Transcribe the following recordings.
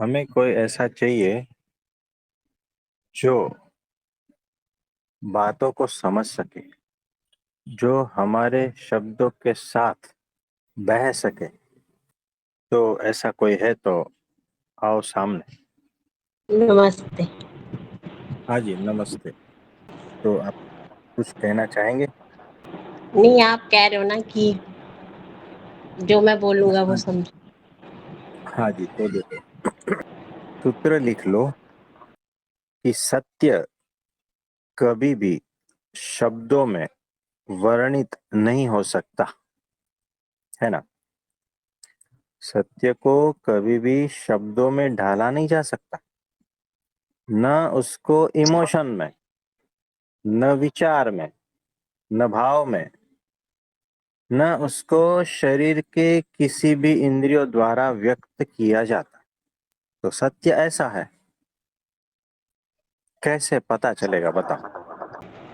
हमें कोई ऐसा चाहिए जो बातों को समझ सके, जो हमारे शब्दों के साथ बह सके। तो ऐसा कोई है तो आओ सामने। नमस्ते। हाँ जी, नमस्ते। तो आप कुछ कहना चाहेंगे? नहीं, आप कह रहे हो ना कि जो मैं बोलूँगा वो हाँ जी। समझो। हाँ जी, तो देखो, सूत्र लिख लो कि सत्य कभी भी शब्दों में वर्णित नहीं हो सकता, है ना। सत्य को कभी भी शब्दों में ढाला नहीं जा सकता, न उसको इमोशन में, न विचार में, न भाव में, न उसको शरीर के किसी भी इंद्रियों द्वारा व्यक्त किया जाता। तो सत्य ऐसा है, कैसे पता चलेगा बताओ,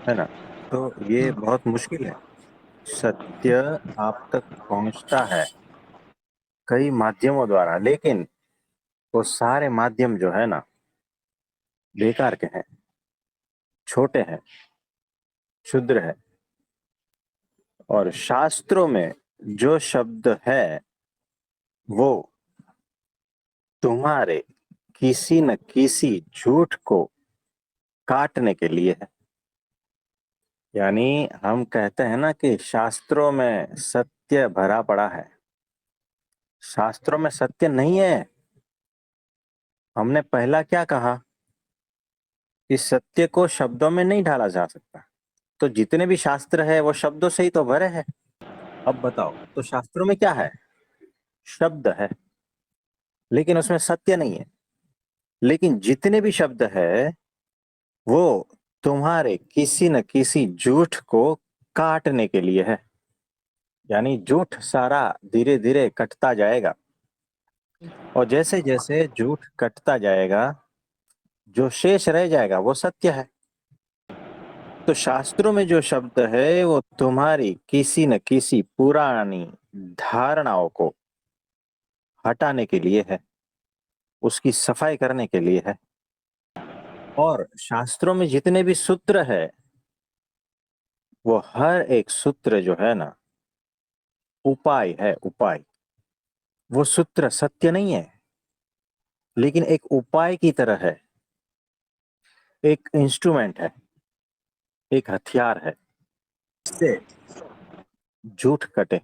है ना। तो ये बहुत मुश्किल है। सत्य आप तक पहुंचता है कई माध्यमों द्वारा, लेकिन वो सारे माध्यम जो है ना, बेकार के हैं, छोटे हैं, क्षुद्र है। और शास्त्रों में जो शब्द है वो तुम्हारे किसी न किसी झूठ को काटने के लिए है। यानी हम कहते हैं ना कि शास्त्रों में सत्य भरा पड़ा है। शास्त्रों में सत्य नहीं है। हमने पहला क्या कहा कि सत्य को शब्दों में नहीं ढाला जा सकता। तो जितने भी शास्त्र है वो शब्दों से ही तो भरे हैं। अब बताओ, तो शास्त्रों में क्या है? शब्द है, लेकिन उसमें सत्य नहीं है। लेकिन जितने भी शब्द है वो तुम्हारे किसी न किसी झूठ को काटने के लिए है। यानी झूठ सारा धीरे धीरे कटता जाएगा, और जैसे जैसे झूठ कटता जाएगा जो शेष रह जाएगा वो सत्य है। तो शास्त्रों में जो शब्द है वो तुम्हारी किसी न किसी पुरानी धारणाओं को हटाने के लिए है, उसकी सफाई करने के लिए है। और शास्त्रों में जितने भी सूत्र है वो हर एक सूत्र जो है ना, उपाय है, उपाय। वो सूत्र सत्य नहीं है, लेकिन एक उपाय की तरह है, एक इंस्ट्रूमेंट है, एक हथियार है, इससे झूठ कटे।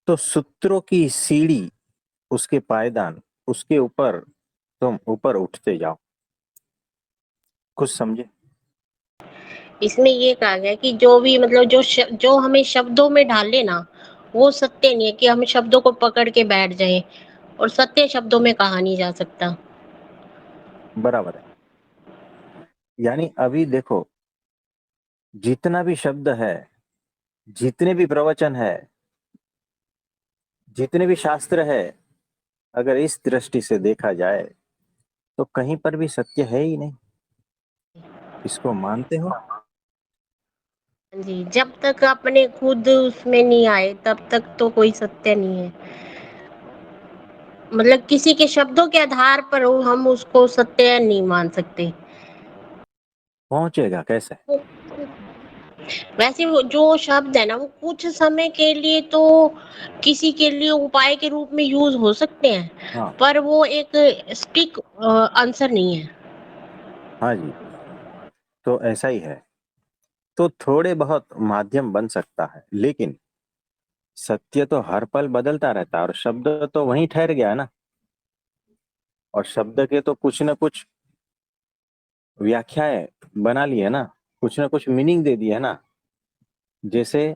तो सूत्रों की सीढ़ी, उसके पायदान, उसके ऊपर तुम ऊपर उठते जाओ। कुछ समझे? इसमें ये कहा गया कि जो भी मतलब जो हमें शब्दों में ढाले ना, वो सत्य नहीं है कि हम शब्दों को पकड़ के बैठ जाएँ और सत्य शब्दों में कहा नहीं जा सकता। बराबर है। यानी अभी देखो, जितना भी शब्द है, जितने भी प्रवचन है, जितने भी शास्त्र है, अगर इस दृष्टि से देखा जाए तो कहीं पर भी सत्य है ही नहीं। इसको मानते हो? हाँ जी, जब तक अपने खुद उसमें नहीं आए तब तक तो कोई सत्य नहीं है। मतलब किसी के शब्दों के आधार पर वो हम उसको सत्य नहीं मान सकते। पहुंचेगा कैसे? वो वैसे वो जो शब्द है ना, वो कुछ समय के लिए तो किसी के लिए उपाय के रूप में यूज़ हो सकते हैं, हाँ। पर वो एक स्टिक आंसर नहीं है। हाँ जी, तो ऐसा ही है। तो थोड़े बहुत माध्यम बन सकता है, लेकिन सत्य तो हर पल बदलता रहता है, और शब्द तो वहीं ठहर गया है ना। और शब्द के तो कुछ न कुछ व्याख्याएं बना ली है ना, कुछ न कुछ मीनिंग दे दी है ना। जैसे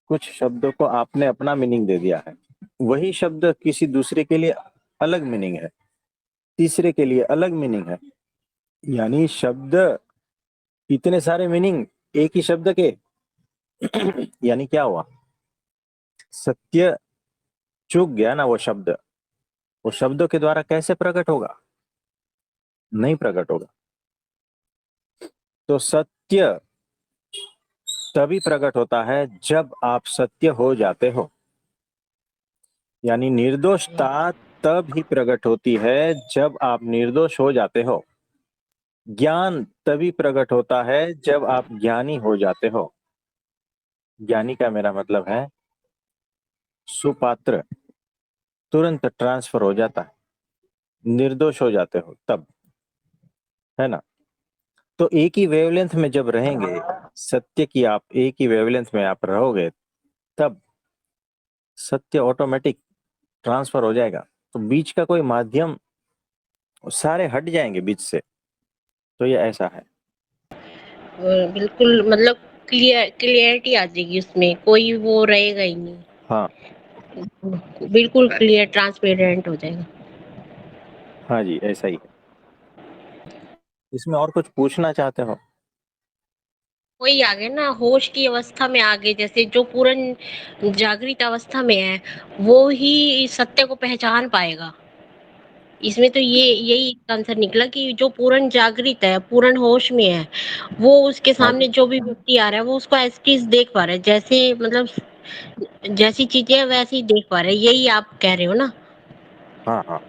कुछ शब्दों को आपने अपना मीनिंग दे दिया है, वही शब्द किसी दूसरे के लिए अलग मीनिंग है, तीसरे के लिए अलग मीनिंग है। यानी शब्द, इतने सारे मीनिंग एक ही शब्द के। यानी क्या हुआ? सत्य चूक गया ना वो शब्द। वो शब्दों के द्वारा कैसे प्रकट होगा? नहीं प्रकट होगा। तो सत्य तभी प्रकट होता है जब आप सत्य हो जाते हो। यानी निर्दोषता तब ही प्रकट होती है जब आप निर्दोष हो जाते हो। ज्ञान तभी प्रकट होता है जब आप ज्ञानी हो जाते हो। ज्ञानी का मेरा मतलब है सुपात्र, तुरंत ट्रांसफर हो जाता है, निर्दोष हो जाते हो तब, है ना। तो एक ही वेवलेंथ में जब रहेंगे, सत्य की आप एक ही वेवलेंथ में आप रहोगे, तब सत्य ऑटोमेटिक ट्रांसफर हो जाएगा। तो बीच का कोई माध्यम, सारे हट जाएंगे बीच से। तो ये ऐसा है। बिल्कुल मतलब क्लियरिटी आ जाएगी उसमें, कोई वो रहेगा ही नहीं। हाँ। बिल्कुल क्लियर ट्रांसपेरेंट हो जाएगा। हाँ जी, ऐसा ही है। इसमें और कुछ पूछना चाहते हो? वही आ गए ना, होश की अवस्था में आ गए, जैसे जो पूर्ण जागृत अवस्था में है वो ही सत्य को पहचान पाएगा। इसमें तो ये यही आंसर निकला कि जो पूर्ण जागृत है, पूर्ण होश में है, वो उसके हाँ सामने जी। जो भी व्यक्ति आ रहा है वो उसको एज इट इज देख पा रहा है, जैसे मतलब जैसी चीजें है वैसे ही देख पा रहे हैं, यही आप कह रहे हो ना। हाँ हाँ,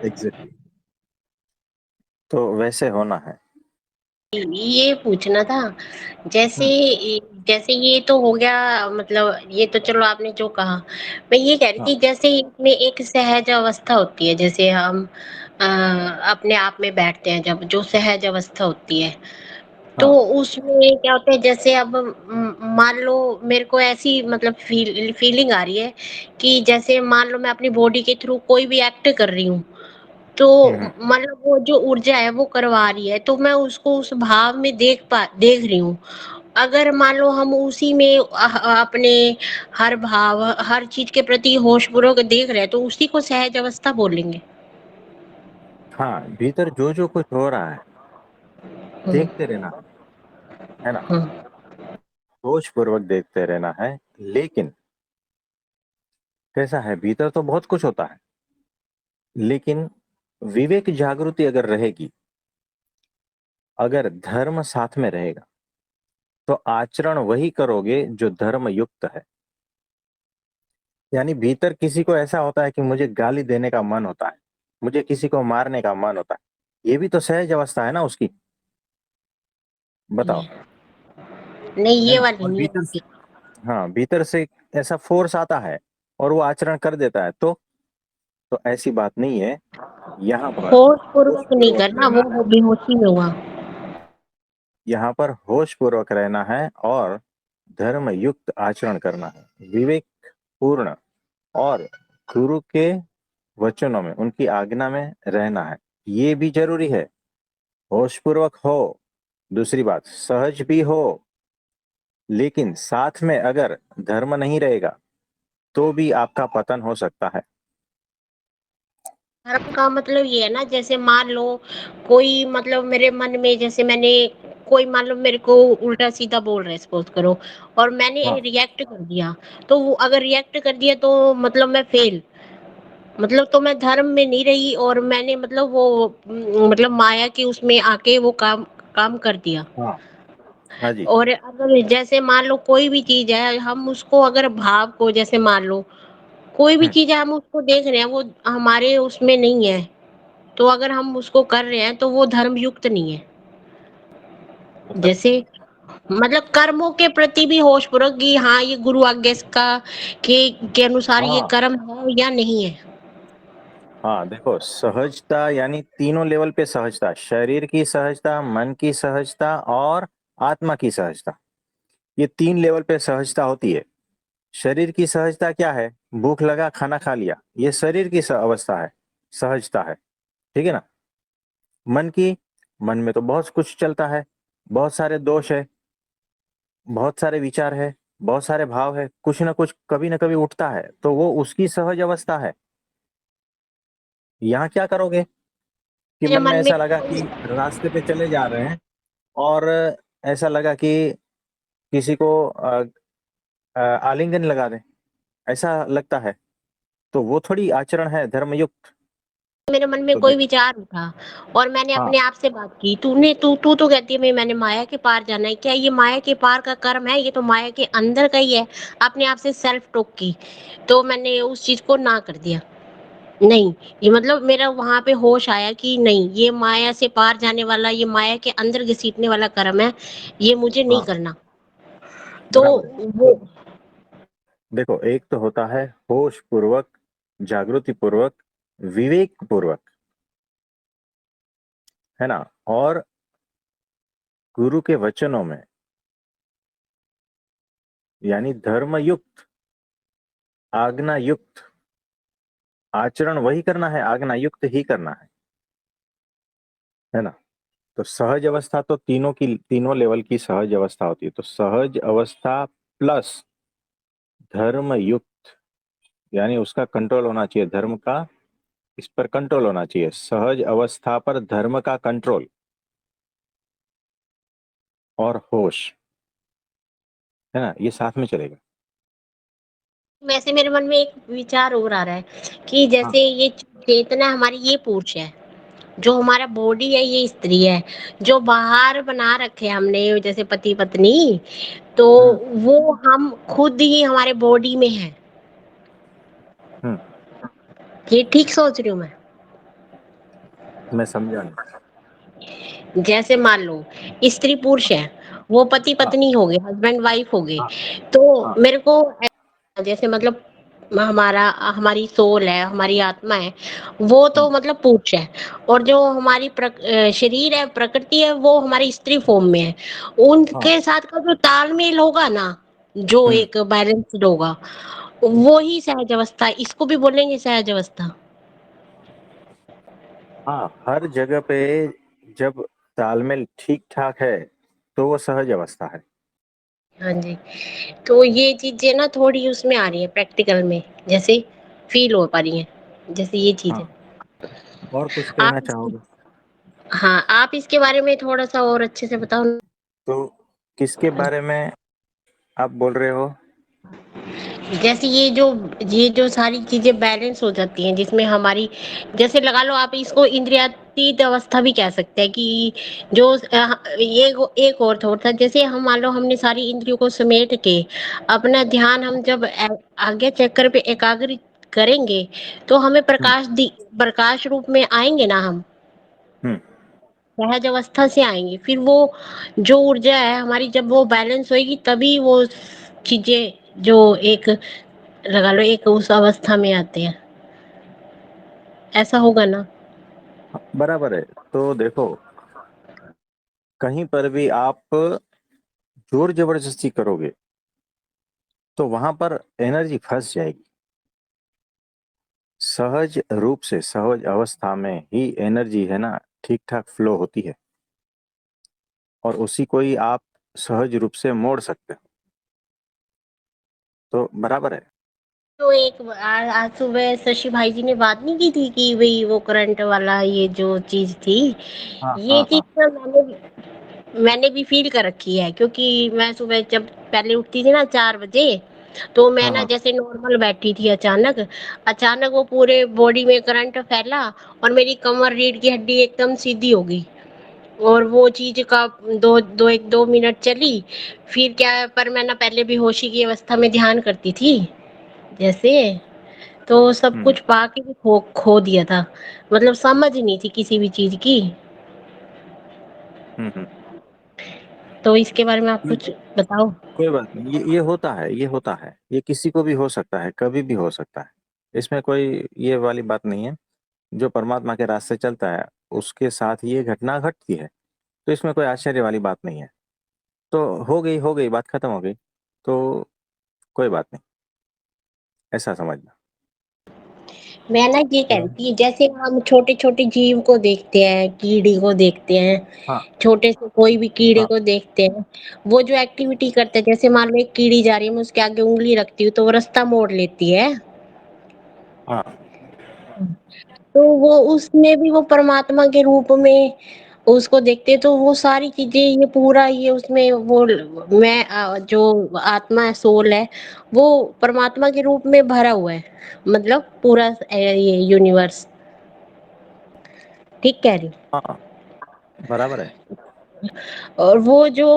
एग्जैक्टली। तो वैसे होना है। ये पूछना था, जैसे हम्म। जैसे ये तो हो गया, मतलब ये तो चलो आपने जो कहा। मैं ये कह रही हाँ थी, जैसे इसमें एक सहज अवस्था होती है, जैसे हम अपने आप में बैठते हैं, जब जो सहज अवस्था होती है, तो हाँ। उसमें क्या होता है, जैसे अब मान लो मेरे को ऐसी मतलब फीलिंग आ रही है कि जैसे मान लो मैं अपनी बॉडी के थ्रू कोई भी एक्ट कर रही हूँ, तो हम्म। मतलब वो जो ऊर्जा है वो करवा रही है, तो मैं उसको उस भाव में देख रही हूँ। अगर मान लो हम उसी में अपने हर भाव हर चीज के प्रति होशपूर्वक देख रहे हैं, तो उसी को सहज अवस्था बोलेंगे। हाँ, भीतर जो जो कुछ हो रहा है हम्म, देखते रहना है ना। हम्म। होश पूर्वक देखते रहना है। लेकिन कैसा है, भीतर तो बहुत कुछ होता है, लेकिन विवेक जागृति अगर रहेगी, अगर धर्म साथ में रहेगा, तो आचरण वही करोगे जो धर्म युक्त है। यानी भीतर किसी को ऐसा होता है कि मुझे गाली देने का मन होता है, मुझे किसी को मारने का मन होता है, ये भी तो सहज अवस्था है ना उसकी। बताओ। नहीं, है ये ना। वाली और नहीं भीतर है। से, हाँ, भीतर से ऐसा फोर्स आता है और वो आचरण कर देता है, तो ऐसी बात नहीं है। यहाँ पर होश होश पूर्वक नहीं पूर्वक करना, रहना है। वो बेहोशी में हुआ। यहाँ पर होश पूर्वक रहना है और धर्म युक्त आचरण करना है, विवेक पूर्ण, और गुरु के वचनों में, उनकी आज्ञा में रहना है। ये भी जरूरी है। होश पूर्वक हो, दूसरी बात सहज भी हो, लेकिन साथ में अगर धर्म नहीं रहेगा तो भी आपका पतन हो सकता है। धर्म का मतलब ये है ना, जैसे मान लो कोई मतलब मेरे मन में, जैसे मैंने कोई मान लो मेरे को उल्टा सीधा बोल रहा है, सपोज करो, और मैंने हाँ रिएक्ट कर दिया, तो वो अगर रिएक्ट कर दिया तो मतलब मैं फेल, मतलब तो मैं धर्म में नहीं रही, और मैंने मतलब वो मतलब माया की उसमें आके वो काम काम कर दिया। हाँ। हाँ जी। और अगर जैसे मान लो कोई भी चीज है, हम उसको अगर भाव को, जैसे मान लो कोई भी हम्म। चीज है, हम उसको देख रहे हैं, वो हमारे उसमें नहीं है, तो अगर हम उसको कर रहे हैं तो वो धर्म युक्त नहीं है। मतलब। जैसे मतलब कर्मों के प्रति भी होशपूर्वक कि हाँ ये गुरु आज्ञा का के अनुसार ये हाँ कर्म है या नहीं है। हाँ, देखो, सहजता यानी तीनों लेवल पे सहजता, शरीर की सहजता, मन की सहजता और आत्मा की सहजता। ये तीन लेवल पे सहजता होती है। शरीर की सहजता क्या है? भूख लगा, खाना खा लिया, ये शरीर की अवस्था है, सहजता है। ठीक है ना। मन की, मन में तो बहुत कुछ चलता है, बहुत सारे दोष है, बहुत सारे विचार है, बहुत सारे भाव है, कुछ ना कुछ कभी ना कभी उठता है, तो वो उसकी सहज अवस्था है। यहाँ क्या करोगे कि मेरे मन में मन में ऐसा लगा कोई कि रास्ते पे चले जा रहे हैं, और ऐसा लगा कि किसी को आलिंगन लगा दें, ऐसा लगता है, तो वो थोड़ी आचरण है धर्मयुक्त। मेरे मन में तो कोई विचार उठा और मैंने हाँ अपने आप से बात की, तूने तू तू तो कहती है मैंने माया के पार जाना है, क्या ये माया के पार का कर्म है? ये तो माया के अंदर का ही है। अपने आप से सेल्फ टॉक की, तो मैंने उस चीज को ना कर दिया। नहीं, ये मतलब मेरा वहाँ पे होश आया कि नहीं, ये माया से पार जाने वाला, ये माया के अंदर घसीटने वाला कर्म है, ये मुझे नहीं हाँ, करना। तो बराबर है। वो तो देखो, एक तो होता है होश पूर्वक, जागृति पूर्वक, विवेक पूर्वक, है ना? और गुरु के वचनों में, यानी धर्म युक्त, आज्ञा युक्त आचरण वही करना है, आज्ञा युक्त ही करना है ना? तो सहज अवस्था तो तीनों लेवल की सहज अवस्था होती है। तो सहज अवस्था प्लस धर्म युक्त, यानी उसका कंट्रोल होना चाहिए, धर्म का इस पर कंट्रोल होना चाहिए। सहज अवस्था पर धर्म का कंट्रोल और होश, है ना, ये साथ में चलेगा। वैसे मेरे मन में एक विचार और आ रहा है कि हाँ। जैसे ये चेतना हमारी, ये पुरुष है, जो हमारा बॉडी है ये स्त्री है, जो बाहर बना रखे हमने जैसे पति पत्नी, तो हम्म। वो हम खुद ही हमारे बॉडी में है। हम्म। ये ठीक सोच रही हूँ मैं? मैं समझा नहीं। जैसे मान लो स्त्री पुरुष है, वो पति हाँ। पत्नी हो गए, हस्बैंड वाइफ हो गए, हाँ। तो हाँ। मेरे को जैसे मतलब हमारा हमारी सोल है, हमारी आत्मा है, वो तो हम्म। मतलब पुरुष है, और जो हमारी शरीर है, प्रकृति है, वो हमारी स्त्री फॉर्म में है। हाँ। उनके साथ का जो तालमेल होगा ना, जो हम्म। एक बैलेंस्ड होगा, वो ही सहज अवस्था है। इसको भी बोलेंगे सहज अवस्था। हाँ, हर जगह पे जब तालमेल ठीक ठाक है तो वो सहज अवस्था है। हाँ जी। तो ये चीजें ना थोड़ी उसमें आ रही है प्रैक्टिकल में, जैसे फील हो पा रही हैं, जैसे ये चीज है। हाँ, और कुछ आप कहना इसके, चाहोगे? हाँ, आप इसके बारे में थोड़ा सा और अच्छे से बताओ। तो किसके बारे में आप बोल रहे हो? जैसे ये जो सारी चीजें बैलेंस हो जाती हैं, जिसमें हमारी, जैसे लगा लो आप इसको इंद्रियातीत अवस्था भी कह सकते हैं कि जो एक और थॉट था, जैसे हम मान लो हमने सारी इंद्रियों को समेट के अपना ध्यान हम जब आज्ञा चक्र पे एकाग्र करेंगे, तो हमें हम्म। प्रकाश रूप में आएंगे ना हम, हम्म। सहज अवस्था से आएंगे। फिर वो जो ऊर्जा है हमारी, जब वो बैलेंस होएगी, तभी वो चीजें जो एक लगा लो एक उस अवस्था में आते हैं, ऐसा होगा ना? बराबर है। तो देखो, कहीं पर भी आप जोर जबरदस्ती करोगे तो वहां पर एनर्जी फंस जाएगी। सहज रूप से, सहज अवस्था में ही एनर्जी, है ना, ठीक ठाक फ्लो होती है, और उसी को ही आप सहज रूप से मोड़ सकते हो। तो बराबर है। तो एक आज सुबह शशि भाई जी ने बात नहीं की थी कि भाई वो करंट वाला ये जो चीज थी, हाँ। ये हाँ। चीज हाँ। ना मैंने भी फील कर रखी है, क्योंकि मैं सुबह जब पहले उठती थी ना 4 बजे, तो मैं हाँ। ना हाँ। जैसे नॉर्मल बैठी थी, अचानक अचानक वो पूरे बॉडी में करंट फैला, और मेरी कमर रीढ़ की हड्डी एकदम सीधी हो गई। और वो चीज का दो मिनट चली। फिर क्या है, पर मैं ना पहले भी होशी की अवस्था में ध्यान करती थी जैसे, तो सब हम्म। कुछ पाके भी खो दिया था, मतलब समझ नहीं थी किसी भी चीज की। हम्म। तो इसके बारे में आप कोई कुछ बताओ। कोई बात नहीं, ये होता है, ये होता है, ये किसी को भी हो सकता है, कभी भी हो सकता है। इसमें कोई ये वाली बात नहीं है। जो परमात्मा के रास्ते चलता है उसके साथ ये घटना घटती है, तो इसमें कोई आश्चर्य वाली बात नहीं है। तो हो गई बात, खत्म हो गई, तो कोई बात नहीं, ऐसा समझना। मैं ना ये कह रही हाँ। थी, जैसे हम छोटे छोटे जीव को देखते हैं, कीड़ी को देखते हैं, हाँ। छोटे से कोई भी कीड़े हाँ। को देखते हैं, वो जो एक्टिविटी करते हैं, जैसे मान लो एक कीड़ी जा रही है, मैं उसके आगे उंगली रखती हूँ तो वो रास्ता मोड़ लेती है। हाँ। तो वो उसमें भी वो परमात्मा के रूप में उसको देखते हैं, तो वो सारी चीजें, ये पूरा ये उसमें वो मैं जो आत्मा है, सोल है, वो परमात्मा के रूप में भरा हुआ है, मतलब पूरा ये यूनिवर्स। ठीक कह रही हूँ? हाँ, बराबर है। और वो जो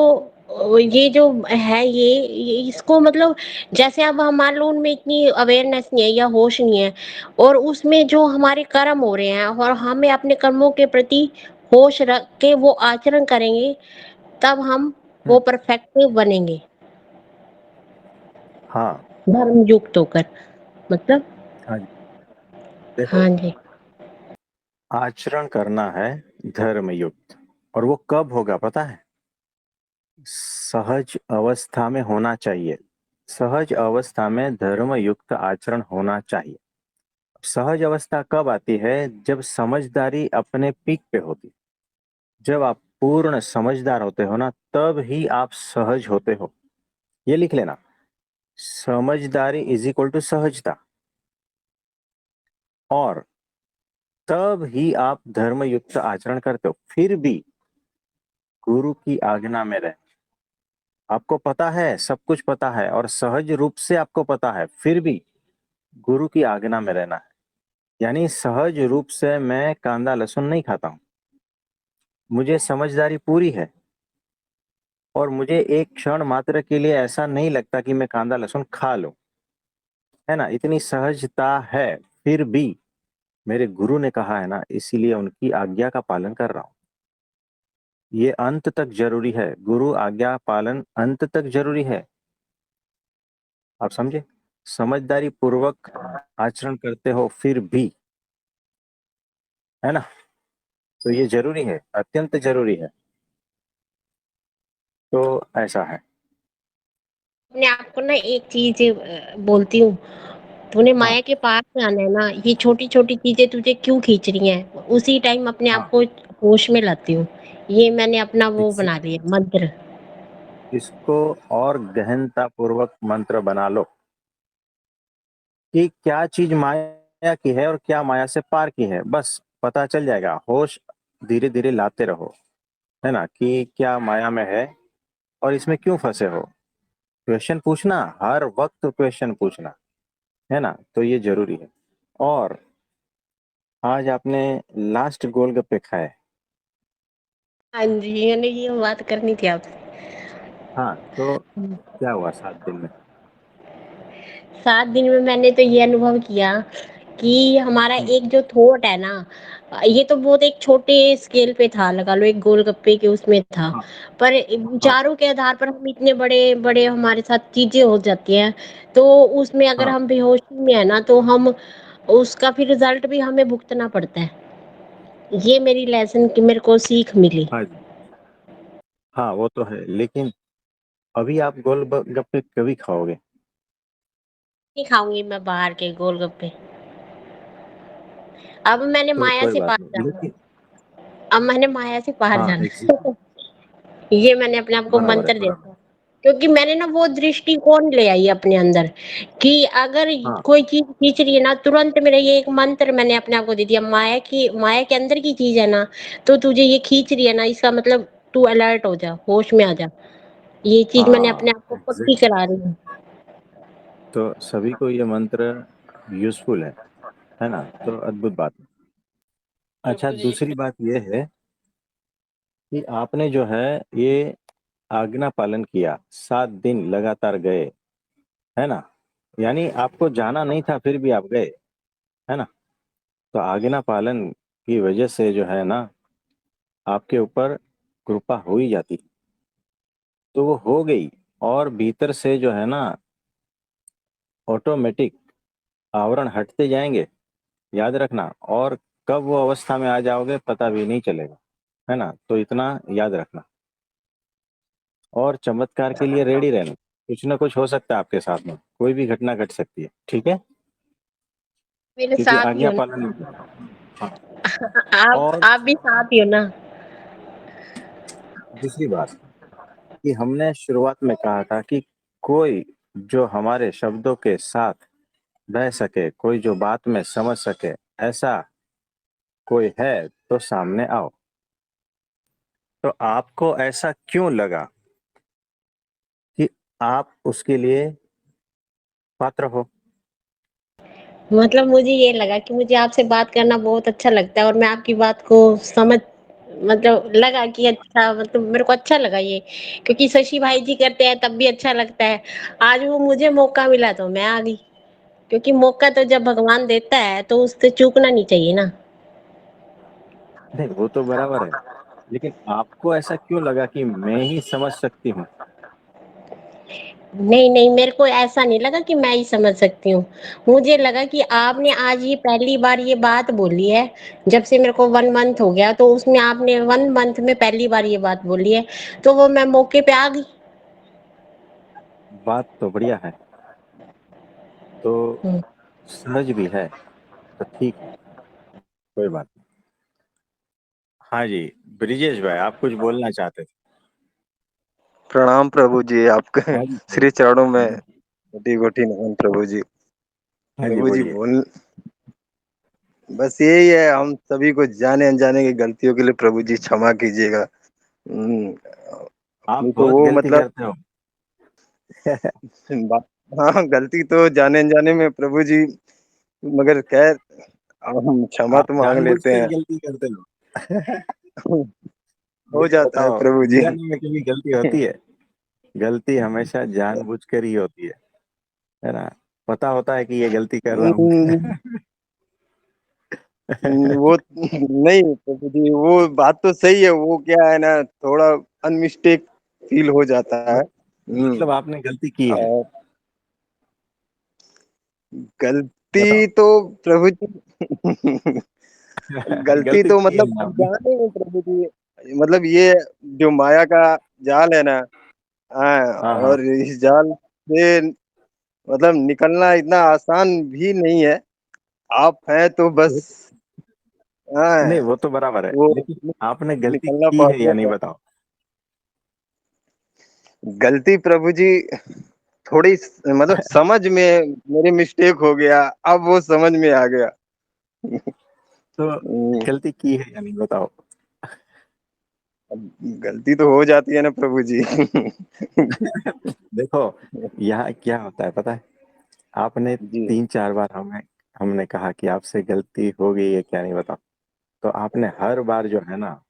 ये जो है ये इसको मतलब जैसे अब मान लो उनमें इतनी अवेयरनेस नहीं है या होश नहीं है, और उसमें जो हमारे कर्म हो रहे हैं और हमें अपने कर्मों के प्रति होश रख के वो आचरण करेंगे, तब हम वो हम्म, परफेक्ट बनेंगे, हाँ। धर्म युक्त होकर, मतलब। हाँ जी। देखो, हाँ जी। आचरण करना है धर्म युक्त, और वो कब होगा पता है? सहज अवस्था में होना चाहिए। सहज अवस्था में धर्म युक्त आचरण होना चाहिए। सहज अवस्था कब आती है? जब समझदारी अपने पीक पे होती। जब आप पूर्ण समझदार होते हो ना, तब ही आप सहज होते हो। ये लिख लेना, समझदारी इज इक्वल टू सहजता। और तब ही आप धर्मयुक्त आचरण करते हो। फिर भी गुरु की आज्ञा में रहे। आपको पता है, सब कुछ पता है और सहज रूप से आपको पता है, फिर भी गुरु की आज्ञा में रहना है। यानी सहज रूप से मैं कांदा लहसुन नहीं खाता हूँ। मुझे समझदारी पूरी है, और मुझे एक क्षण मात्र के लिए ऐसा नहीं लगता कि मैं कांदा लहसुन खा लूं। है ना, इतनी सहजता है। फिर भी मेरे गुरु ने कहा है ना, इसीलिए उनकी आज्ञा का पालन कर रहा हूँ। ये अंत तक जरूरी है, गुरु आज्ञा पालन अंत तक जरूरी है। आप समझे? समझदारी पूर्वक आचरण करते हो फिर भी, है ना? तो ये जरूरी है, अत्यंत जरूरी है। तो ऐसा है। अपने आप को ना एक चीज बोलती हूँ, तूने हाँ, माया के पास में आना है ना, ये छोटी छोटी चीजें तुझे क्यों खींच रही हैं, उसी टाइम अपने आप हाँ। को होश में लाती हूँ। ये मैंने अपना वो बना एग्जैक्टली। लिया मंत्र। इसको और गहनता पूर्वक मंत्र बना लो कि क्या चीज माया की है और क्या माया से पार की है, बस पता चल जाएगा। होश धीरे धीरे लाते रहो, है ना, कि क्या माया में है और इसमें क्यों फंसे हो। क्वेश्चन पूछना, हर वक्त क्वेश्चन पूछना, है ना, तो ये जरूरी है। और आज आपने लास्ट गोलगप्पे खाए? हाँ जी, मैंने ये बात करनी थी आपसे। हाँ, तो क्या हुआ 7 दिन में? 7 दिन में मैंने तो ये अनुभव किया कि हमारा हम्म, एक जो थॉट है ना, ये तो बहुत एक छोटे स्केल पे था, लगा लो एक गोलगप्पे के उसमें था। हाँ, पर हाँ, विचारों के आधार पर हम इतने बड़े बड़े हमारे साथ चीजें हो जाती हैं, तो उसमें अगर हाँ, हम बेहोशी में है ना, तो हम उसका फिर रिजल्ट भी हमें भुगतना पड़ता है। ये मेरी लेसन की मेरे को सीख मिली। हाँ जी। हाँ, वो तो है, लेकिन अभी आप गोलगप्पे कभी खाओगे? नहीं खाऊंगी मैं बाहर के गोलगप्पे। अब मैंने तो माया कोई से बात पार नहीं, जाना है। लेकिन अब मैंने माया से बाहर हाँ, जाना एग्जैक्टली। है। ये मैंने अपने आप को बराबर है, मंत्र बराबर। देखा, क्योंकि मैंने ना वो दृष्टिकोण ले आई अपने अंदर कि अगर हाँ, कोई चीज खींच रही है ना, तुरंत मेरा ये एक मंत्र मैंने अपने आप को दे दिया, माया के अंदर की चीज है ना, तो तुझे ये खींच रही है ना, इसका मतलब तू अलर्ट हो जा, होश में आ जा। ये चीज मैंने अपने हाँ, आप को पक्की एग्जैक्टली। करा रही हूँ। तो सभी को ये मंत्र यूजफुल है ना? तो अद्भुत बात है। अच्छा, दूसरी बात ये है कि आपने जो है ये आज्ञा पालन किया, 7 दिन लगातार गए, है ना? यानी आपको जाना नहीं था फिर भी आप गए, है ना? तो आज्ञा पालन की वजह से जो है ना, आपके ऊपर कृपा हो ही जाती। तो वो हो गई, और भीतर से जो है ना, ऑटोमेटिक आवरण हटते जाएंगे, याद रखना। और कब वो अवस्था में आ जाओगे पता भी नहीं चलेगा, है ना? तो इतना याद रखना, और चमत्कार के लिए रेडी रहना। कुछ ना कुछ हो सकता है आपके साथ में, कोई भी घटना घट सकती है, ठीक है? मेरे क्योंकि साथ ही आज्ञा हो ना। पालन नहीं कर रहा हूँ। हाँ। और आप भी साथ ही हो ना। दूसरी बात कि हमने शुरुआत में कहा था कि कोई जो हमारे शब्दों के साथ बह सके, कोई जो बात में समझ सके, ऐसा कोई है तो सामने आओ। तो आपको ऐसा क्यों लगा कि आप उसके लिए पात्र हो? मतलब मुझे ये लगा कि मुझे आपसे बात करना बहुत अच्छा लगता है, और मैं आपकी बात को समझ मतलब लगा कि अच्छा, मतलब मेरे को अच्छा लगा ये, क्योंकि शशि भाई जी करते हैं तब भी अच्छा लगता है। आज वो मुझे मौका मिला तो मैं आ गई, क्योंकि मौका तो जब भगवान देता है तो उससे चूकना नहीं चाहिए ना। नहीं वो तो बराबर है, लेकिन आपको ऐसा क्यों लगा कि मैं ही समझ सकती हूँ? नहीं, नहीं, मेरे को ऐसा नहीं लगा कि मैं ही समझ सकती हूँ। मुझे लगा कि आपने आज ये पहली बार ये बात बोली है, जब से मेरे को 1 मंथ हो गया, तो उसमें आपने 1 मंथ में पहली बार ये बात बोली है, तो वो मैं मौके पे आ गई। बात तो बढ़िया है, तो हुँ। सहज भी है, तो ठीक है, कोई बात नहीं। हाँ जी, ब्रिजेश भाई आप कुछ बोलना चाहते थे? प्रणाम प्रभु जी, आपके हाँ जी श्री चरणों में बोलिए। कोटि कोटि नमन प्रभु जी। हाँ जी प्रभु जी बोलिए। बोल, बस यही है, हम सभी को जाने अनजाने की गलतियों के लिए प्रभु जी क्षमा कीजिएगा। आप नहीं तो बहुत वो गलती मतलब करते हो। बा- हाँ, गलती तो जाने अनजाने में प्रभु जी, मगर खैर हम क्षमा आप तो मांग जानबूझ लेते के हैं। गलती करते हो। हो ये जाता है बताओ, प्रभु जी। जीवन में कभी गलती होती है? गलती हमेशा जानबूझ कर ही होती है ना? पता होता है कि ये गलती कर रहा हूँ। वो नहीं प्रभु जी, वो बात तो सही है, वो क्या है ना, थोड़ा अनमिस्टेक फील हो जाता है। मतलब आपने गलती की है? और बताओ। गलती तो प्रभु जी गलती गलती तो की है मतलब ना आपने? अनजाने में प्रभु जी, मतलब ये जो माया का जाल है ना, हाँ, हाँ हाँ। और इस जाल से मतलब निकलना इतना आसान भी नहीं है। आप हैं तो बस, नहीं हाँ, वो तो बराबर है, वो लेकिन आपने गलती निकलना की है या पॉसिबल नहीं है। बताओ। गलती प्रभु जी थोड़ी मतलब समझ में मेरे मिस्टेक हो गया, अब वो समझ में आ गया। तो हम्म, गलती की है या नहीं बताओ। अब गलती तो हो जाती है ना प्रभु जी। देखो, यहाँ क्या होता है पता है? आपने जी 3-4 बार हमें हमने कहा कि आपसे गलती हो गई है क्या नहीं बताओ, तो आपने हर बार जो है ना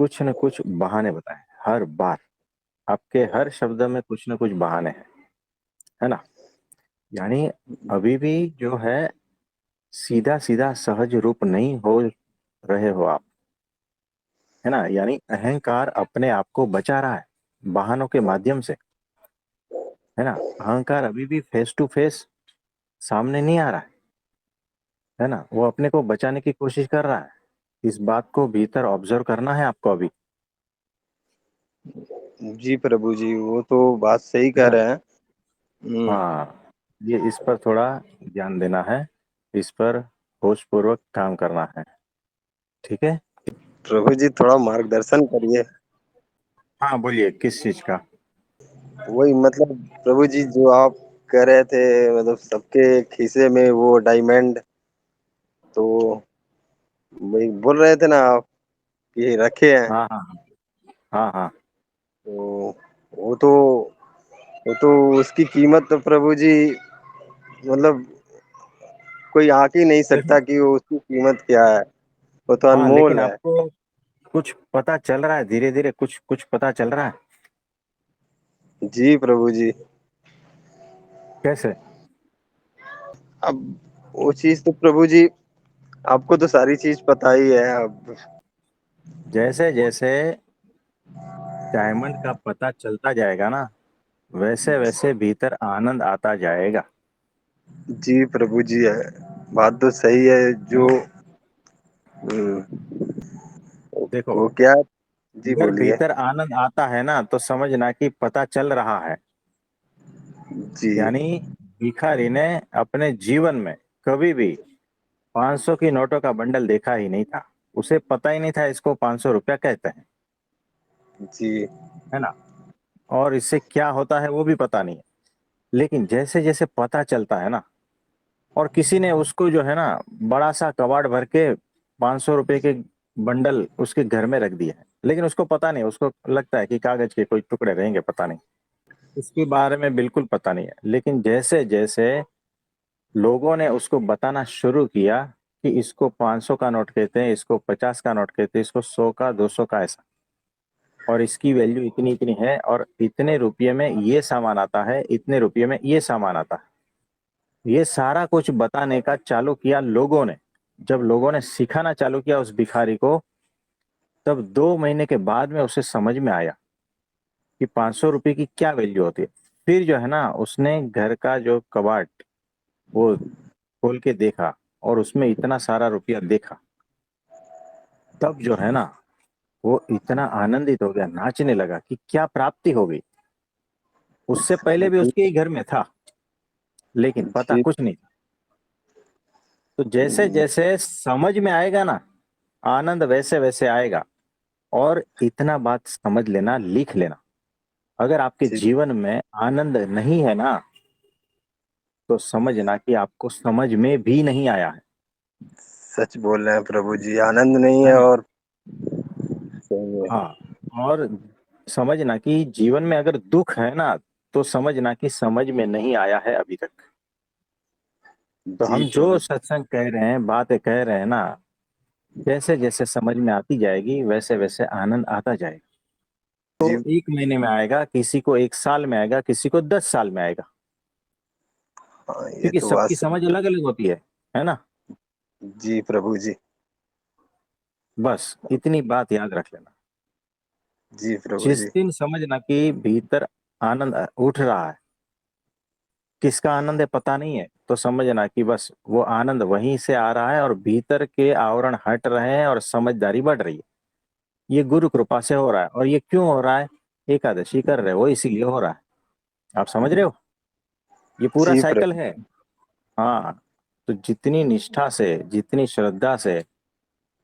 कुछ न कुछ बहाने बताए। हर बार आपके हर शब्द में कुछ न कुछ बहाने हैं, है ना? यानी अभी भी जो है सीधा सीधा सहज रूप नहीं हो रहे हो आप, है ना? यानी अहंकार अपने आप को बचा रहा है बहानों के माध्यम से, है ना? अहंकार अभी भी फेस टू फेस सामने नहीं आ रहा है ना? वो अपने को बचाने की कोशिश कर रहा है। इस बात को भीतर ऑब्जर्व करना है आपको अभी, जी प्रभु जी, वो तो बात सही है कह ना? रहे हैं। हाँ, ये इस पर थोड़ा ध्यान देना है, इस पर होश पूर्वक काम करना है, ठीक है? प्रभु जी थोड़ा मार्गदर्शन करिए। हाँ बोलिए, किस चीज का? वही मतलब प्रभु जी जो आप कह रहे थे, मतलब सबके खीसे में वो डायमंड, तो वही बोल रहे थे ना आप कि रखे हैं, हाँ हाँ हाँ हाँ। तो वो तो वो तो उसकी कीमत तो प्रभु जी मतलब कोई आंक ही नहीं देखो, सकता कि वो उसकी कीमत क्या है। वो तो हाँ लेकिन अनमोल है। आपको कुछ पता चल रहा है, धीरे धीरे कुछ कुछ पता चल रहा है। जी प्रभु जी। कैसे? अब वो चीज तो प्रभु जी, आपको तो सारी चीज पता ही है अब। जैसे जैसे डायमंड का पता चलता जाएगा ना, वैसे वैसे भीतर आनंद आता जाएगा, जी प्रभु जी है, बात तो सही है। है जो ना? देखो, वो क्या, जी अगर बोलिए। भीतर आनंद आता है ना तो समझना कि पता चल रहा है। जी यानी भिखारी ने अपने जीवन में कभी भी 500 की नोटों का बंडल देखा ही नहीं था। उसे पता ही नहीं था इसको 500 रुपया कहते हैं, जी है ना? और इससे क्या होता है वो भी पता नहीं है। लेकिन जैसे जैसे पता चलता है ना, और किसी ने उसको जो है ना बड़ा सा कबाड़ भर के 500 रुपए के बंडल उसके घर में रख दिया है, लेकिन उसको पता नहीं, उसको लगता है कि कागज के कोई टुकड़े रहेंगे, पता नहीं, उसके बारे में बिल्कुल पता नहीं है। लेकिन जैसे जैसे लोगों ने उसको बताना शुरू किया, कि इसको 500 का नोट कहते हैं, इसको 50 का नोट कहते हैं, इसको 100 का, 200 का, ऐसा, और इसकी वैल्यू इतनी इतनी है, और इतने रुपये में ये सामान आता है, इतने रुपये में ये सामान आता है। ये सारा कुछ बताने का चालू किया लोगों ने। जब लोगों ने सिखाना चालू किया उस भिखारी को, तब 2 महीने के बाद में उसे समझ में आया कि 500 रुपये की क्या वैल्यू होती है। फिर जो है ना, उसने घर का जो कबाड़ वो खोल के देखा और उसमें इतना सारा रुपया देखा। तब जो है ना, वो इतना आनंदित हो गया, नाचने लगा कि क्या प्राप्ति हो गई। उससे पहले भी जी उसके ही घर में था, लेकिन पता जी कुछ नहीं। तो जैसे जैसे समझ में आएगा ना, आनंद वैसे वैसे आएगा। और इतना बात समझ लेना, लिख लेना, अगर आपके जी, जीवन में आनंद नहीं है ना, तो समझना कि आपको समझ में भी नहीं आया है। सच बोल रहे हैं प्रभु जी, आनंद नहीं है है ना? और सही है। हाँ। और समझना कि जीवन में अगर दुख है ना, तो समझना कि समझ में नहीं आया है अभी तक। तो जी हम प्रभु जो सत्संग कह रहे हैं, बातें कह रहे हैं ना, जैसे जैसे समझ में आती जाएगी वैसे वैसे आनंद आता जाएगा। जी, 1 महीने में आएगा, किसी को 1 साल में आएगा, किसी को 10 साल में आएगा, हाँ ये क्योंकि तो बात सबकी सही। समझ अलग अलग होती है ना? जी प्रभु जी। बस इतनी बात याद रख लेना। जी प्रभु जिस जी। दिन समझना कि भीतर आनंद उठ रहा है, किसका आनंद है पता नहीं है, तो समझना कि बस वो आनंद वहीं से आ रहा है और भीतर के आवरण हट रहे हैं और समझदारी बढ़ रही है। ये गुरु कृपा से हो रहा है। और ये क्यों हो रहा है? एकादशी कर रहे हो इसीलिए हो रहा है। आप समझ रहे हो? ये पूरा जी साइकिल प्रभु। है। हाँ। तो जितनी निष्ठा से, जितनी श्रद्धा से,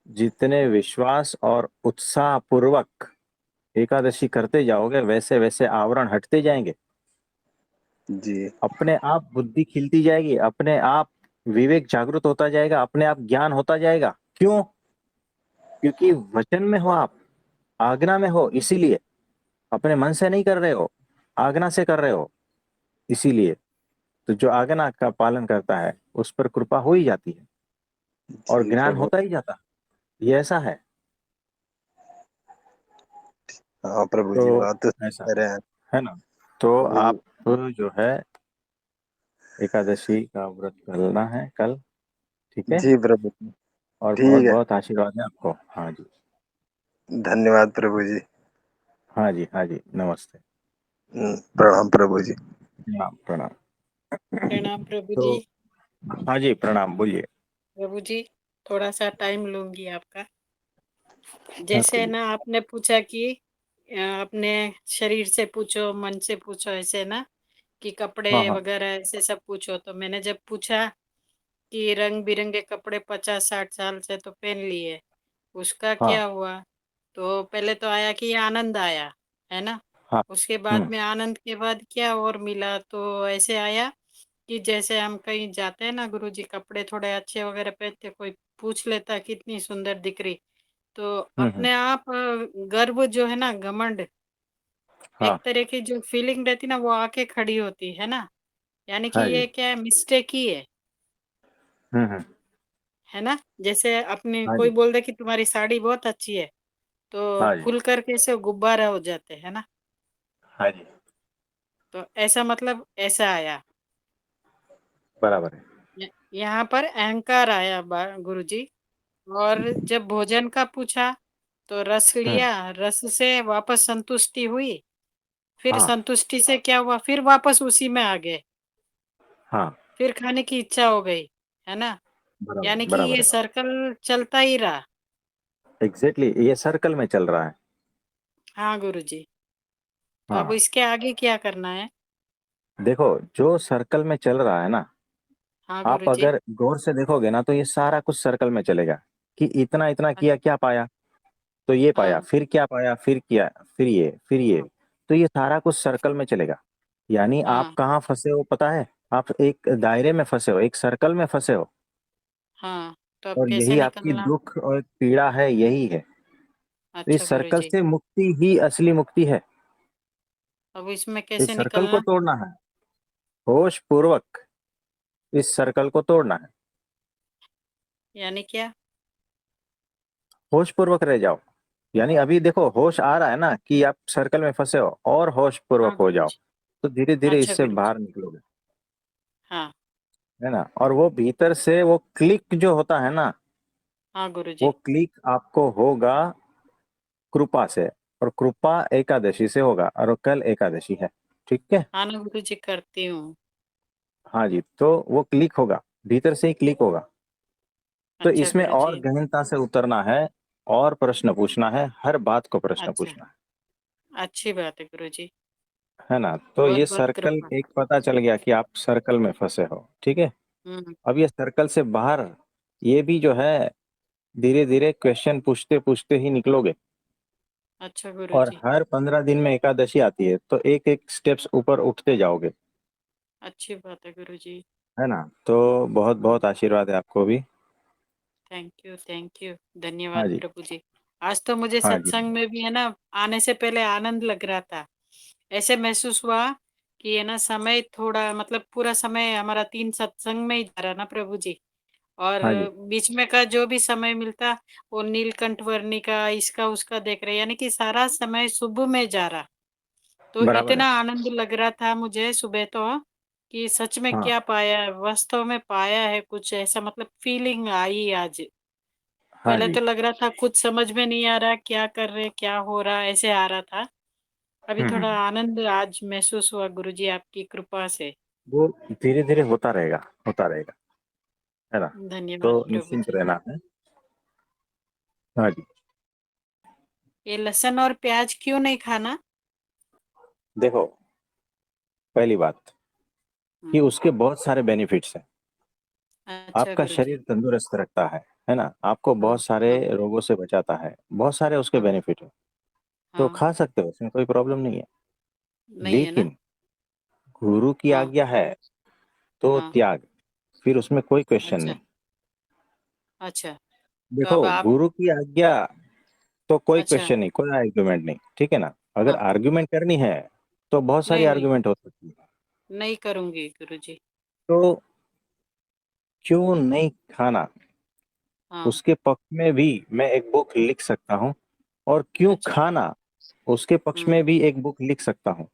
जितने विश्वास और उत्साह पूर्वक एकादशी करते जाओगे, वैसे वैसे आवरण हटते जाएंगे। जी अपने आप बुद्धि खिलती जाएगी, अपने आप विवेक जागृत होता जाएगा, अपने आप ज्ञान होता जाएगा। क्यों? क्योंकि वचन में हो आप, आज्ञा में हो, इसीलिए। अपने मन से नहीं कर रहे हो, आज्ञा से कर रहे हो, इसीलिए। तो जो आज्ञा का पालन करता है उस पर कृपा हो ही जाती है और जी ज्ञान प्रभु। होता ही जाता है। ये ऐसा है। हाँ प्रभु तो जी, बात तो सही ऐसा कह रहे हैं। है ना? तो वही। आप जो है एकादशी का व्रत करना है कल, ठीक है? जी प्रभु जी। और बहुत ठीक है। बहुत आशीर्वाद है आपको। हाँ जी। धन्यवाद प्रभु जी। हाँ जी, हाँ जी, नमस्ते। प्रणाम प्रभु जी। प्रणाम प्रणाम। प्रणाम प्रभु तो जी। हाँ जी, प्रणाम, बोलिए। प्रभु जी, थोड़ा सा टाइम लूंगी आपका। हाँ, जैसे बोलिए। ना आपने पूछा कि अपने शरीर से पूछो, मन से पूछो, ऐसे ना कि हाँ कपड़े हाँ वगैरह ऐसे सब पूछो। तो मैंने जब पूछा कि रंग बिरंगे कपड़े 50-60 साल से तो पहन लिए, उसका हाँ क्या हुआ? तो पहले तो आया कि आनंद आया, है ना? हाँ। उसके बाद में आनंद के बाद क्या और मिला? तो ऐसे आया कि जैसे हम कहीं जाते हैं ना गुरुजी, कपड़े थोड़े अच्छे वगैरह पहनते, कोई पूछ लेता कितनी सुंदर दिख रही, तो हम्म। अपने आप गर्व जो है ना, घमंड, हाँ एक तरह की जो फीलिंग रहती ना, वो आके खड़ी होती है ना। यानी कि हाँ जी। ये क्या है, मिस्टेक ही हम्म। है ना? जैसे अपनी हाँ कोई जी। बोल दे कि तुम्हारी साड़ी बहुत अच्छी है, तो हाँ जी। खुल करके से गुब्बारा हो जाते है ना। हाँ जी। तो ऐसा मतलब ऐसा आया। बराबर है। यहाँ पर अहंकार आया गुरुजी। और जब भोजन का पूछा तो रस हम्म। लिया, रस से वापस संतुष्टि हुई, फिर हाँ संतुष्टि से क्या हुआ, फिर वापस उसी में आ गए, हाँ। फिर खाने की इच्छा हो गई, है ना? बराबर यानी कि बराबर ये है। सर्कल चलता ही रहा। एग्जैक्टली, ये सर्कल में चल रहा है। हाँ गुरुजी। तो अब हाँ। इसके आगे क्या करना है? देखो, जो सर्कल में चल रहा है ना, हाँ आप गुरुजी। अगर गौर से देखोगे ना, तो ये सारा कुछ सर्कल में चलेगा। कि इतना इतना अच्छा। किया, क्या पाया? तो ये पाया, हाँ फिर क्या पाया, फिर किया, फिर ये, फिर ये। हाँ तो ये सारा कुछ सर्कल में चलेगा। यानी आप हाँ कहाँ फंसे हो पता है? आप एक दायरे में फंसे हो, एक सर्कल में फंसे हो। हाँ। तो अब और कैसे यही आपकी निकलना? दुख और पीड़ा है, यही है। तो अच्छा इस सर्कल गुरुजी। से मुक्ति ही असली मुक्ति है। अब इसमें इस कैसे सर्कल को निकलना? तोड़ना है, होश पूर्वक इस सर्कल को तोड़ना है। यानी क्या? होश पूर्वक रह जाओ। यानी अभी देखो होश आ रहा है ना कि आप सर्कल में फंसे हो, और होश पूर्वक हाँ हो जाओ, गुरुजी। तो धीरे धीरे अच्छा इससे गुरुजी। बाहर निकलोगे। हाँ। है ना। और वो भीतर से वो क्लिक जो होता है ना, हाँ वो गुरुजी। क्लिक आपको होगा कृपा से। और कृपा एकादशी से होगा, और कल एकादशी है। ठीक है। हाँ ना गुरुजी, करती हूँ। हाँ जी, तो वो क्लिक होगा, भीतर से ही क्लिक होगा। तो अच्छा इसमें और गुरुजी। गहनता से उतरना है, और प्रश्न पूछना है, हर बात को प्रश्न अच्छा, पूछना अच्छी बात है गुरुजी। है ना। तो बहुत ये बहुत सर्कल कृपा। एक पता चल गया कि आप सर्कल में फंसे हो। ठीक है। हम्म। अब ये सर्कल से बाहर, ये भी जो है, धीरे धीरे क्वेश्चन पूछते पूछते ही निकलोगे। अच्छा और गुरुजी। हर 15 दिन में एकादशी आती है, तो एक एक स्टेप्स ऊपर उठते जाओगे। अच्छी बात है गुरुजी। है ना। तो बहुत बहुत आशीर्वाद है आपको भी। Thank you, thank you. धन्यवाद हाँ जी। प्रभु जी। आज तो मुझे हाँ जी। सत्संग में भी है ना, आने से पहले आनंद लग रहा था। ऐसे महसूस हुआ कि है ना, समय थोड़ा मतलब पूरा समय हमारा 3 सत्संग में ही जा रहा ना प्रभु जी। और हाँ जी। बीच में का जो भी समय मिलता, वो नीलकंठ वर्णी का इसका उसका देख रहे, यानी कि सारा समय शुभ में जा रहा। तो बराबर है। इतना आनंद लग रहा था मुझे सुबह तो, कि सच में हाँ। क्या पाया है, वास्तव में पाया है कुछ ऐसा, मतलब फीलिंग आई आज। हाँ पहले जी। तो लग रहा था कुछ समझ में नहीं आ रहा, क्या कर रहे क्या हो रहा, ऐसे आ रहा था। अभी थोड़ा हम्म। आनंद आज महसूस हुआ गुरुजी आपकी कृपा से। वो धीरे धीरे होता रहेगा, होता रहेगा। है ना। तो धन्यवाद प्रभु निश्चिंत जी। रहना है। हाँ जी। ये लहसुन और प्याज क्यों नहीं खाना? देखो, पहली बात कि हम्म। उसके बहुत सारे बेनिफिट्स हैं। अच्छा आपका गुरुजी। शरीर तंदुरुस्त रखता है ना। आपको हाँ बहुत सारे हाँ रोगों से बचाता है, बहुत सारे उसके हाँ बेनिफिट है। तो हाँ। खा सकते हो, उसमें कोई प्रॉब्लम नहीं है। नहीं है ना? लेकिन गुरु की हाँ आज्ञा है तो हाँ। त्याग, फिर उसमें कोई क्वेश्चन अच्छा नहीं। अच्छा। तो देखो, अब आप। गुरु की आज्ञा तो कोई अच्छा। क्वेश्चन नहीं, कोई आर्ग्यूमेंट नहीं। ठीक है ना। अगर हाँ। आर्ग्यूमेंट करनी है तो बहुत सारी नहीं नहीं, आर्ग्यूमेंट हो सकती है। नहीं करूंगी गुरुजी। तो क्यों नहीं खाना, हाँ। उसके पक्ष में भी मैं एक बुक लिख सकता हूँ। और क्यों अच्छा। खाना, उसके पक्ष हम्म में भी एक बुक लिख सकता हूँ।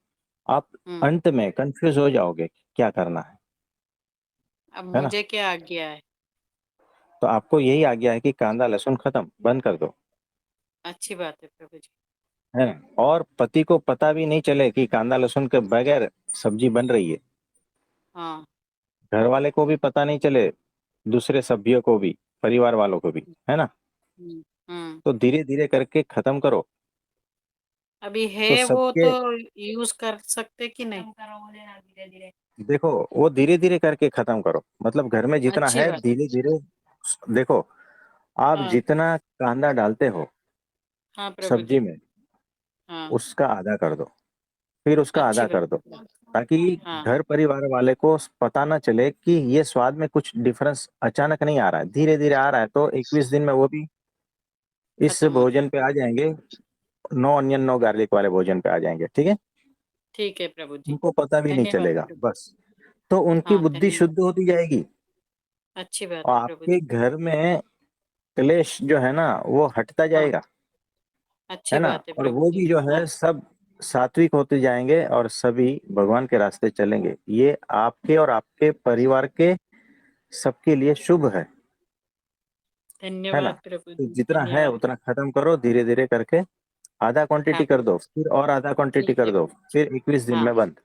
आप हम्म। अंत में कंफ्यूज हो जाओगे कि क्या करना अब है ना। मुझे क्या आज्ञा है? तो आपको यही आज्ञा है कि कांदा लहसुन खत्म, बंद कर दो। अच्छी बात है प्रभु जी। है ना। और पति को पता भी नहीं चले कि कांदा लहसुन के बगैर सब्जी बन रही है। हाँ। घर वाले को भी पता नहीं चले, दूसरे सभ्यों को भी, परिवार वालों को भी। है ना। हम्म हम्म। तो धीरे धीरे करके खत्म करो। अभी तो है वो सबके, तो यूज कर सकते कि नहीं? धीरे धीरे। देखो, वो धीरे धीरे करके खत्म करो, मतलब घर में जितना अच्छी है बात है। धीरे धीरे। देखो, आप हाँ जितना कांदा डालते हो हाँ प्रभु सब्जी जी। में, हाँ। उसका आधा कर दो, फिर उसका अच्छी आधा बात कर दो, है। ताकि हाँ। घर परिवार वाले को पता ना चले कि ये स्वाद में कुछ डिफरेंस अचानक नहीं आ रहा है, धीरे धीरे आ रहा है। तो 21 दिन में वो भी इस खत्म हो भोजन पे जाएगा। आ जाएंगे। नो अनियन नो गार्लिक वाले भोजन पे आ जाएंगे। ठीक है। ठीक है प्रभु जी। उनको पता भी नहीं धन्यवाद चलेगा प्रभु। बस। तो उनकी हाँ बुद्धि धन्यवाद। शुद्ध होती जाएगी। अच्छी बात और है प्रभु आपके जी। घर में क्लेश जो है ना, वो हटता हाँ। जाएगा। है अच्छी ना। बात है और प्रभु वो जी। भी जो हाँ। है सब सात्विक होते जाएंगे, और सभी भगवान के रास्ते चलेंगे। ये आपके और आपके परिवार के सबके लिए शुभ है ना। धन्यवाद प्रभु तो जी, जितना है धन्यवाद। उतना खत्म करो धीरे धीरे करके। आधा हाँ क्वांटिटी कर दो, फिर और आधा क्वांटिटी ठीक कर है। दो, फिर 21 दिन हाँ में बंद।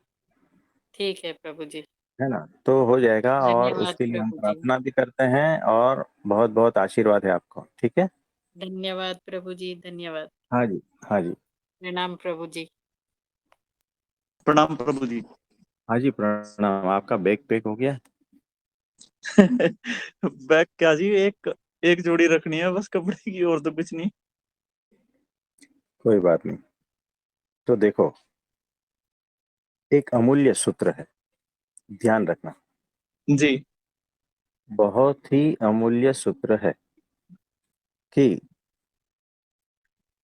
ठीक है प्रभु जी। है ना। तो हो जाएगा, और धन्यवाद उसके लिए हम प्रभु जी। प्रार्थना भी करते हैं, और बहुत बहुत आशीर्वाद है आपको। ठीक है। धन्यवाद प्रभु जी, धन्यवाद। हाँ जी। हाँ जी। प्रणाम प्रभु जी। प्रणाम प्रभु जी। हाँ जी, प्रणाम। आपका बैग पैक हो गया। बैग क्या जी, एक एक जोड़ी रखनी है बस कपड़े की, और तो कुछ नहीं। कोई बात नहीं। तो देखो, एक अमूल्य सूत्र है, ध्यान रखना। जी। बहुत ही अमूल्य सूत्र है कि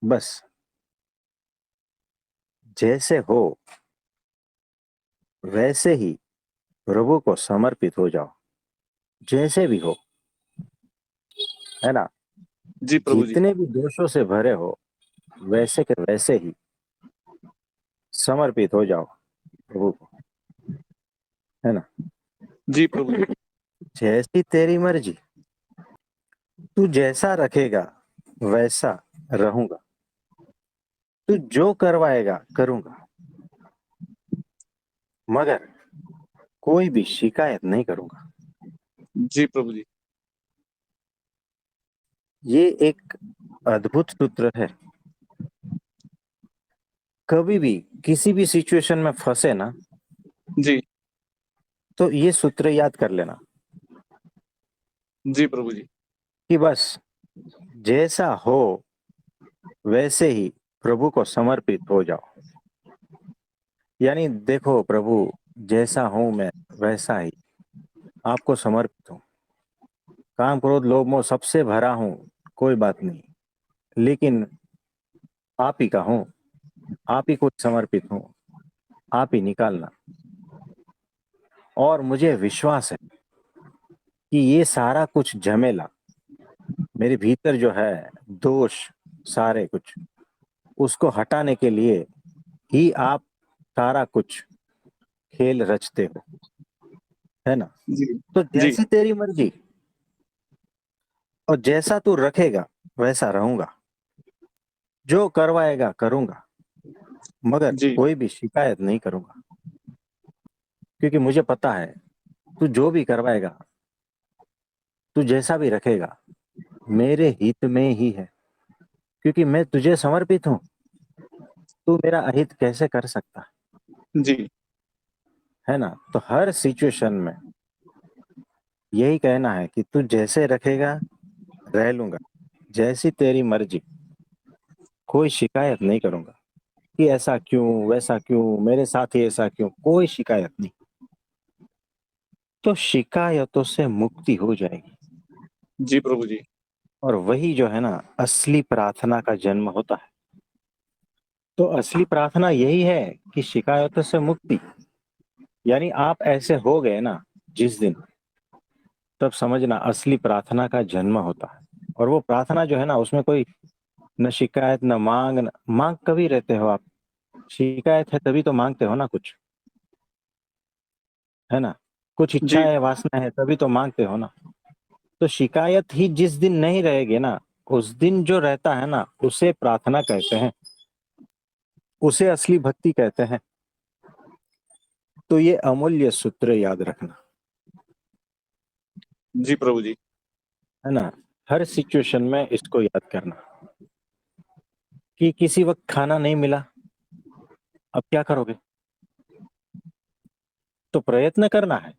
बस जैसे हो वैसे ही प्रभु को समर्पित हो जाओ, जैसे भी हो। है ना। जी प्रभु जी। जितने भी दोषों से भरे हो वैसे के वैसे ही समर्पित हो जाओ प्रभु को, है ना। जी प्रभु जी। जैसी तेरी मर्जी, तू जैसा रखेगा वैसा रहूंगा, तू जो करवाएगा करूंगा, मगर कोई भी शिकायत नहीं करूंगा। जी प्रभु जी। ये एक अद्भुत सूत्र है। कभी भी किसी भी सिचुएशन में फंसे ना, जी। तो ये सूत्र याद कर लेना जी प्रभु जी। कि बस जैसा हो वैसे ही प्रभु को समर्पित हो जाओ। यानी देखो प्रभु, जैसा हूं मैं वैसा ही आपको समर्पित हूँ। काम क्रोध लोभ मोह सबसे भरा हूँ, कोई बात नहीं, लेकिन आप ही का हूँ, आप ही को समर्पित हूँ, आप ही निकालना। और मुझे विश्वास है कि ये सारा कुछ झमेला मेरे भीतर जो है, दोष सारे कुछ, उसको हटाने के लिए ही आप सारा कुछ खेल रचते हो, है ना। जी। तो जी। जैसी तेरी मर्जी और जैसा तू रखेगा वैसा रहूंगा, जो करवाएगा करूंगा, मगर जी। कोई भी शिकायत नहीं करूंगा, क्योंकि मुझे पता है तू जो भी करवाएगा, तू जैसा भी रखेगा मेरे हित में ही है, क्योंकि मैं तुझे समर्पित हूँ। तू मेरा अहित कैसे कर सकता, जी। है ना। तो हर सिचुएशन में यही कहना है कि तू जैसे रखेगा रह लूंगा, जैसी तेरी मर्जी, कोई शिकायत नहीं करूंगा कि ऐसा क्यों वैसा क्यों मेरे साथ ही ऐसा क्यों, कोई शिकायत नहीं। तो शिकायतों से मुक्ति हो जाएगी, जी प्रभु जी। और वही जो है ना असली प्रार्थना का जन्म होता है। तो असली प्रार्थना यही है कि शिकायतों से मुक्ति, यानी आप ऐसे हो गए ना जिस दिन, तब समझना असली प्रार्थना का जन्म होता है। और वो प्रार्थना जो है ना, उसमें कोई न शिकायत न मांग, न मांग कभी रहते हो आप, शिकायत है तभी तो मांगते हो ना कुछ, है ना। कुछ जी। इच्छाएं वासना है तभी तो मांगते हो ना। तो शिकायत ही जिस दिन नहीं रहेगी ना, उस दिन जो रहता है ना उसे प्रार्थना कहते हैं, उसे असली भक्ति कहते हैं। तो ये अमूल्य सूत्र याद रखना, जी प्रभु जी। है ना। हर सिचुएशन में इसको याद करना कि किसी वक्त खाना नहीं मिला, अब क्या करोगे, तो प्रयत्न करना है,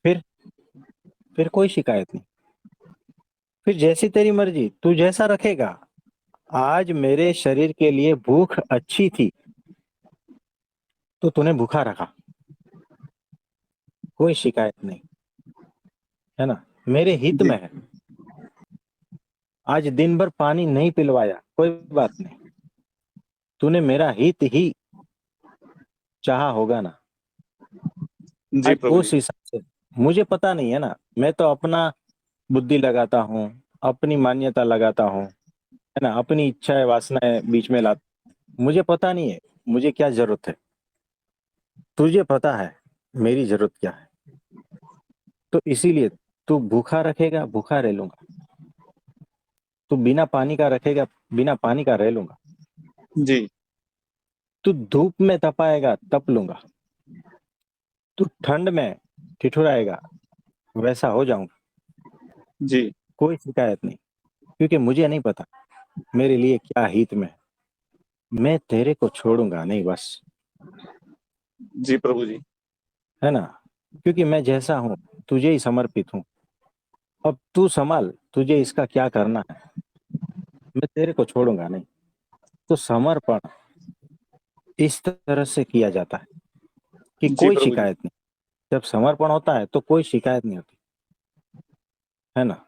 फिर फिर कोई शिकायत नहीं, फिर जैसी तेरी मर्जी, तू जैसा रखेगा। आज मेरे शरीर के लिए भूख अच्छी थी तो तूने भूखा रखा, कोई शिकायत नहीं, है ना, मेरे हित जी। में है। आज दिन भर पानी नहीं पिलवाया, कोई बात नहीं, तूने मेरा हित ही चाहा होगा ना। जी आज प्रभु जी। उस हिसाब से, मुझे पता नहीं है ना, मैं तो अपना बुद्धि लगाता हूँ, अपनी मान्यता लगाता हूँ, है ना, अपनी इच्छाएं वासनाएं बीच में ला, मुझे पता नहीं है मुझे क्या जरूरत है। तुझे पता है मेरी जरूरत क्या है। तो इसीलिए तू भूखा रखेगा, भूखा रह लूंगा, तू बिना पानी का रखेगा, बिना पानी का रह लूंगा, जी। तू धूप में तपाएगा तप लूंगा, तू ठंड में ठिठुराएगा वैसा हो जाऊंगा, जी। कोई शिकायत नहीं, क्योंकि मुझे नहीं पता मेरे लिए क्या हित में है। मैं तेरे को छोड़ूंगा नहीं बस, जी प्रभु जी। है ना, क्योंकि मैं जैसा हूं तुझे ही समर्पित हूं। अब तू संभाल, तुझे इसका क्या करना है, मैं तेरे को छोड़ूंगा नहीं। तो समर्पण इस तरह से किया जाता है कि जी कोई प्रभु जी। शिकायत नहीं। जब समर्पण होता है तो कोई शिकायत नहीं होती, है ना।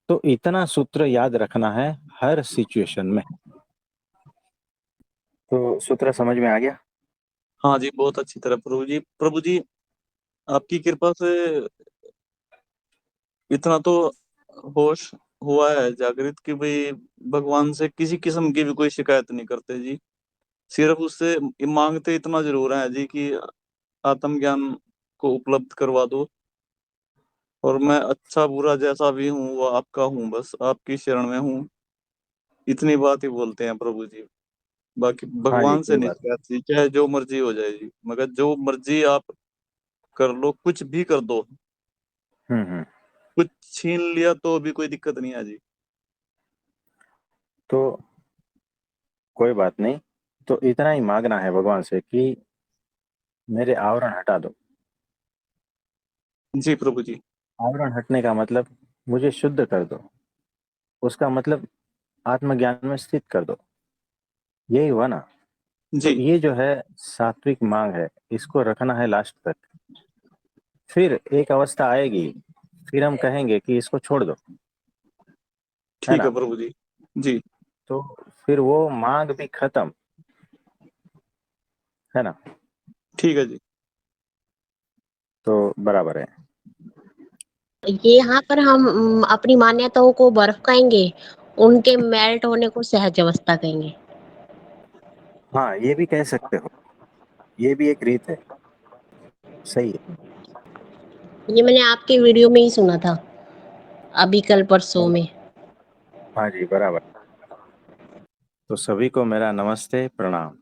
तो इतना सूत्र याद रखना है हर सिचुएशन में। तो सूत्र समझ में आ गया। हाँ जी, बहुत अच्छी तरह प्रभु जी। प्रभु जी, आपकी कृपा से इतना तो होश हुआ है जागृत कि भाई भगवान से किसी किस्म की भी कोई शिकायत नहीं करते जी। सिर्फ उससे मांगते इतना जरूर है जी कि आत्मज्ञान को उपलब्ध करवा दो, और मैं अच्छा बुरा जैसा भी हूँ वो आपका हूँ, बस आपकी शरण में हूँ। इतनी बात ही बोलते हैं प्रभु जी। बाकी हाँ जी, भगवान से कोई नहीं बात शिकायत जी, चाहे जो मर्जी हो जाए जी, मगर जो मर्जी आप कर लो, कुछ भी कर दो, हम्म। कुछ छीन लिया तो भी कोई दिक्कत नहीं है जी। तो कोई बात नहीं, तो इतना ही मांगना है भगवान से कि मेरे आवरण हटा दो। जी प्रभु जी। आवरण हटने का मतलब मुझे शुद्ध कर दो, उसका मतलब आत्मज्ञान में स्थित कर दो, यही हुआ ना। तो जी ये जो है सात्विक मांग है, इसको रखना है लास्ट तक। फिर एक अवस्था आएगी, फिर हम कहेंगे कि इसको छोड़ दो, है ठीक है ना। प्रभु जी। जी तो फिर वो मांग भी खत्म, है ना। ठीक है जी। तो बराबर है। ये यहाँ पर हम अपनी मान्यताओं को बर्फ कहेंगे, उनके मेल्ट होने को सहज अवस्था कहेंगे। हाँ, ये भी कह सकते हो, ये भी एक रीत है, सही है। ये मैंने आपके वीडियो में ही सुना था, अभी कल परसों हाँ में। हाँ जी, बराबर। तो सभी को मेरा नमस्ते, प्रणाम।